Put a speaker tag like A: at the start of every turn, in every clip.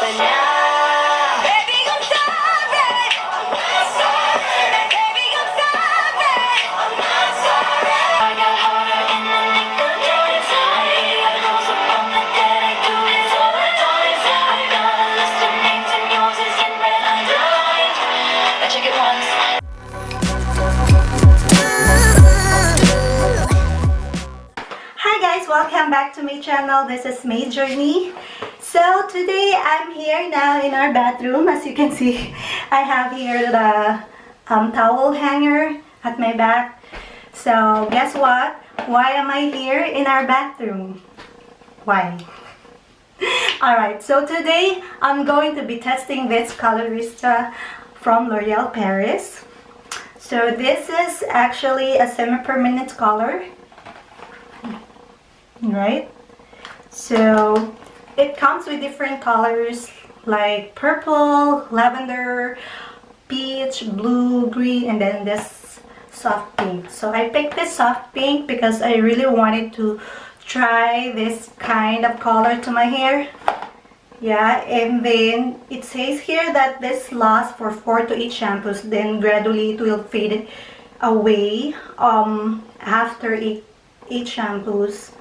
A: But now, baby, I'm sorry. I'm not sorry. Baby, I'm sorry. I'm not sorry. I got harder in the nick of day. I rose up from the dead. I do this all the time. I got a list of names and yours is in red underlined. I check it once.
B: Hi guys, welcome back to my channel. This is May Journey. So today I'm here now in our bathroom. As you can see, I have here the towel hanger at my back. So guess what? Why am I here in our bathroom? Why? Alright, so today I'm going to be testing this Colorista from L'Oreal Paris. So this is actually a semi-permanent color. Right, so it comes with different colors like purple, lavender, peach, blue, green, and then this soft pink. So I picked this soft pink because I really wanted to try this kind of color to my hair. Yeah, and then it says here that this lasts for 4 to 8 shampoos, then gradually it will fade away after 8 shampoos.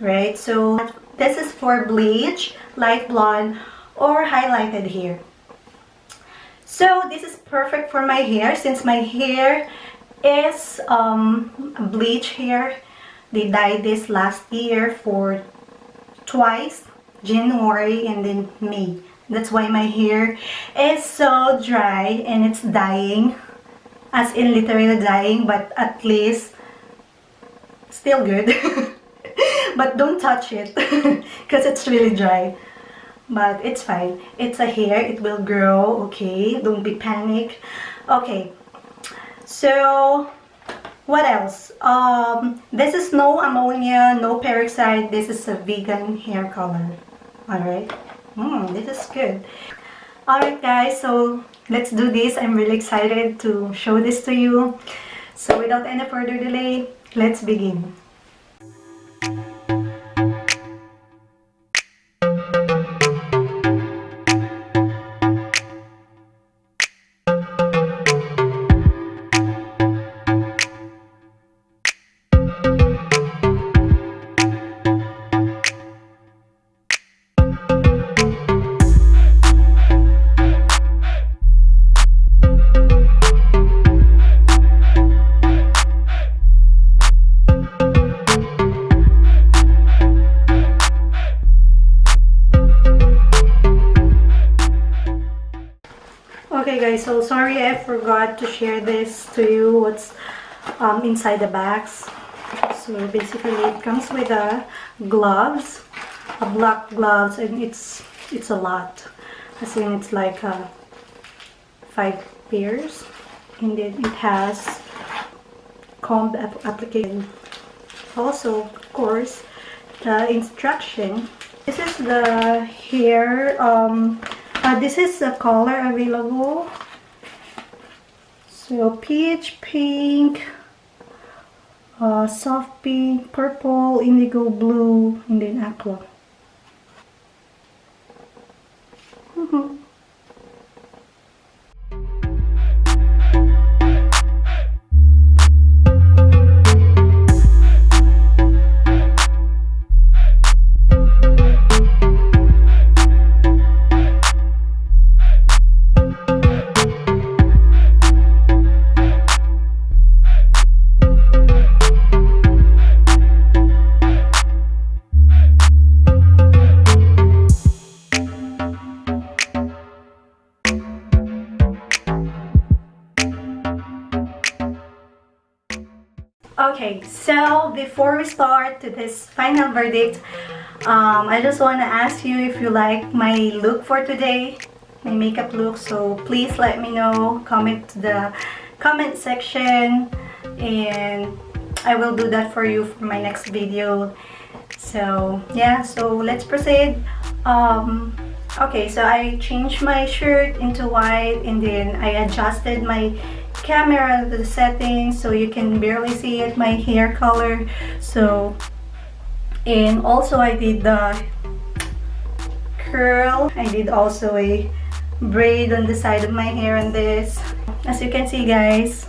B: Right, so this is for bleach, light blonde, or highlighted hair. So this is perfect for my hair since my hair is bleach hair. They dyed this last year for twice, January and then May. That's why my hair is so dry and it's dying, as in literally dying, but at least still good. But don't touch it because it's really dry. But it's fine. It's a hair. It will grow. Okay. Don't be panic. Okay. So what else? This is no ammonia, no peroxide. This is a vegan hair color. Alright. This is good. Alright guys. So let's do this. I'm really excited to show this to you. So without any further delay, let's begin. Okay guys, so sorry I forgot to share this to you, what's inside the bags. So basically it comes with a gloves, a black gloves, and it's a lot. I think it's like 5 pairs, and then it has comb application. Also, of course, the instruction. This is the hair. This is the color available. So peach, pink, soft pink, purple, indigo blue, and then aqua. Okay, so before we start to this final verdict, I just want to ask you if you like my look for today, my makeup look. So please let me know, comment to the comment section, and I will do that for you for my next video. So yeah, so let's proceed. Okay, so I changed my shirt into white, and then I adjusted my camera the settings so you can barely see it, my hair color. So, and also I did the curl. I did also a braid on the side of my hair on this. As you can see, guys,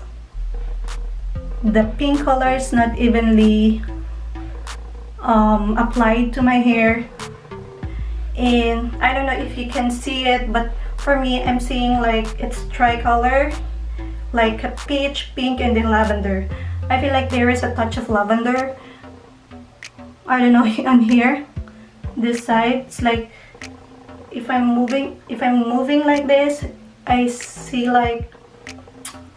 B: the pink color is not evenly applied to my hair, and I don't know if you can see it, but for me, I'm seeing like it's tricolor, like a peach, pink, and then lavender. I feel like there is a touch of lavender. I don't know, on here, this side, it's like if I'm moving like this, I see like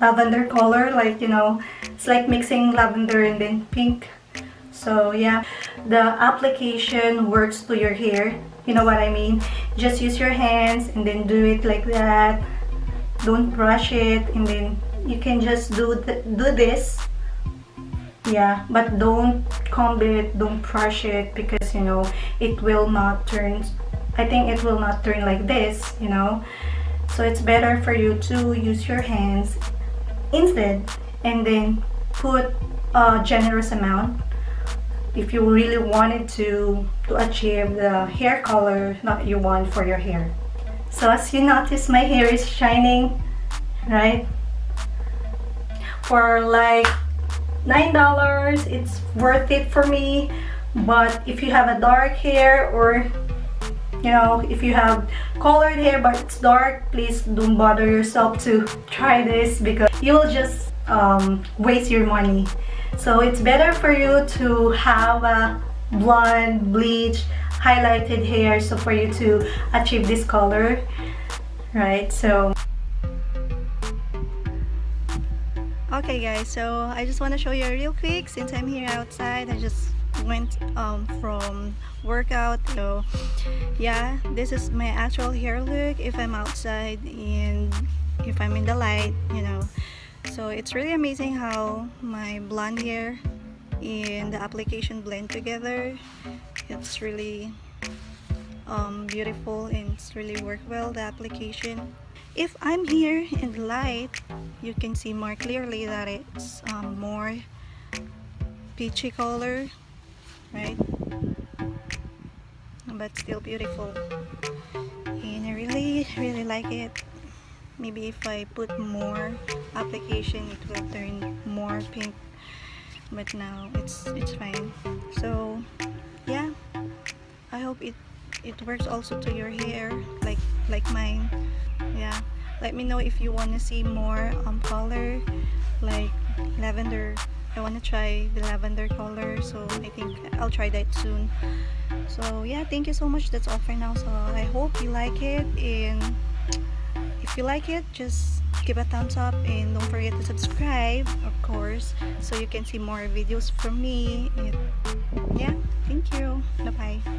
B: lavender color, like, you know, it's like mixing lavender and then pink. So yeah, the application works to your hair, you know what I mean. Just use your hands and then do it like that. Don't brush it, and then you can just do this. Yeah, but don't comb it, don't brush it, because, you know, it will not turn, I think it will not turn like this, you know. So it's better for you to use your hands instead, and then put a generous amount if you really wanted to achieve the hair color that you want for your hair. So as you notice, my hair is shining, right? For like $9, it's worth it for me. But if you have a dark hair, or, you know, if you have colored hair but it's dark, please don't bother yourself to try this, because you will just waste your money. So it's better for you to have a blonde, bleach, highlighted hair, so for you to achieve this color, right? So okay guys, so I just want to show you real quick, since I'm here outside. I just went from workout. So yeah, this is my actual hair look if I'm outside and if I'm in the light, you know. So it's really amazing how my blonde hair and the application blend together. It's really beautiful, and it's really worked well, the application. If I'm here in the light, you can see more clearly that it's more peachy color, right? But still beautiful, and I really like it. Maybe if I put more application, it will turn more pink, but now it's fine. So yeah, I hope it works also to your hair, like mine. Yeah, let me know if you want to see more color, like lavender. I want to try the lavender color, so I think I'll try that soon. So yeah, thank you so much. That's all for now. So I hope you like it, and if you like it, just give a thumbs up, and don't forget to subscribe, of course, so you can see more videos from me. And yeah, thank you. Bye bye.